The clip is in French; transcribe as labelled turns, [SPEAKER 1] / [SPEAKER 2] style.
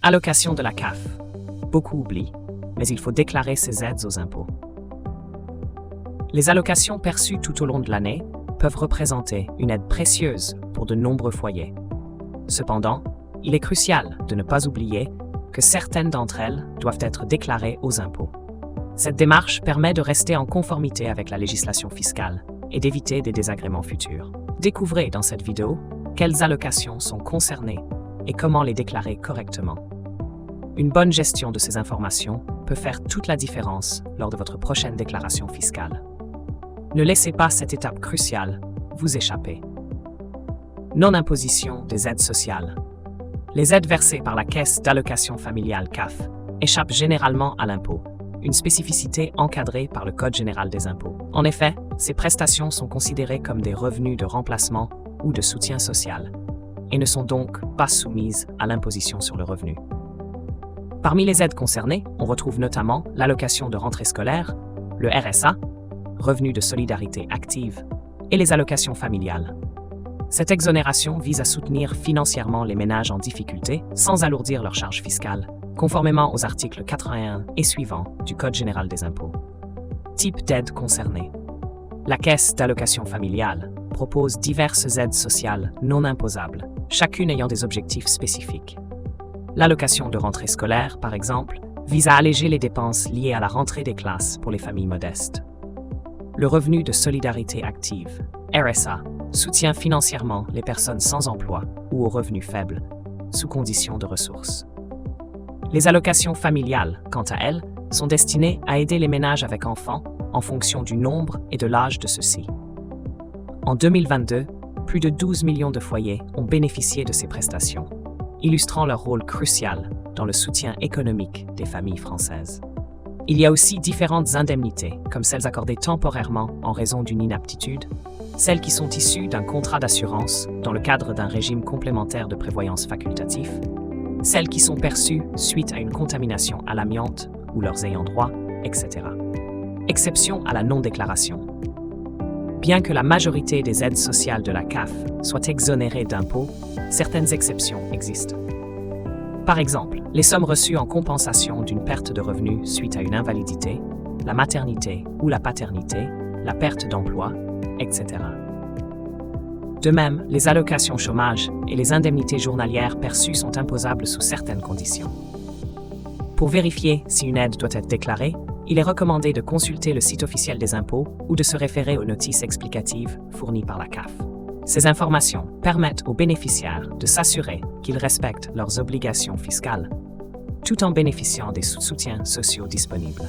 [SPEAKER 1] Allocation de la CAF. Beaucoup oublient, mais il faut déclarer ces aides aux impôts. Les allocations perçues tout au long de l'année peuvent représenter une aide précieuse pour de nombreux foyers. Cependant, il est crucial de ne pas oublier que certaines d'entre elles doivent être déclarées aux impôts. Cette démarche permet de rester en conformité avec la législation fiscale et d'éviter des désagréments futurs. Découvrez dans cette vidéo quelles allocations sont concernées et comment les déclarer correctement. Une bonne gestion de ces informations peut faire toute la différence lors de votre prochaine déclaration fiscale. Ne laissez pas cette étape cruciale vous échapper. Non-imposition des aides sociales. Les aides versées par la Caisse d'allocation familiale CAF échappent généralement à l'impôt, une spécificité encadrée par le Code général des impôts. En effet, ces prestations sont considérées comme des revenus de remplacement ou de soutien social et ne sont donc pas soumises à l'imposition sur le revenu. Parmi les aides concernées, on retrouve notamment l'allocation de rentrée scolaire, le RSA, revenu de solidarité active, et les allocations familiales. Cette exonération vise à soutenir financièrement les ménages en difficulté sans alourdir leurs charges fiscales, conformément aux articles 81 et suivants du Code général des impôts. Type d'aide concernée. La Caisse d'allocation familiale propose diverses aides sociales non imposables, chacune ayant des objectifs spécifiques. L'allocation de rentrée scolaire, par exemple, vise à alléger les dépenses liées à la rentrée des classes pour les familles modestes. Le revenu de solidarité active, RSA, soutient financièrement les personnes sans emploi ou aux revenus faibles, sous condition de ressources. Les allocations familiales, quant à elles, sont destinées à aider les ménages avec enfants en fonction du nombre et de l'âge de ceux-ci. En 2022, plus de 12 millions de foyers ont bénéficié de ces prestations, illustrant leur rôle crucial dans le soutien économique des familles françaises. Il y a aussi différentes indemnités, comme celles accordées temporairement en raison d'une inaptitude, celles qui sont issues d'un contrat d'assurance dans le cadre d'un régime complémentaire de prévoyance facultatif, celles qui sont perçues suite à une contamination à l'amiante ou leurs ayants droit, etc. Exception à la non-déclaration. Bien que la majorité des aides sociales de la CAF soient exonérées d'impôts, certaines exceptions existent. Par exemple, les sommes reçues en compensation d'une perte de revenus suite à une invalidité, la maternité ou la paternité, la perte d'emploi, etc. De même, les allocations chômage et les indemnités journalières perçues sont imposables sous certaines conditions. Pour vérifier si une aide doit être déclarée, il est recommandé de consulter le site officiel des impôts ou de se référer aux notices explicatives fournies par la CAF. Ces informations permettent aux bénéficiaires de s'assurer qu'ils respectent leurs obligations fiscales, tout en bénéficiant des soutiens sociaux disponibles.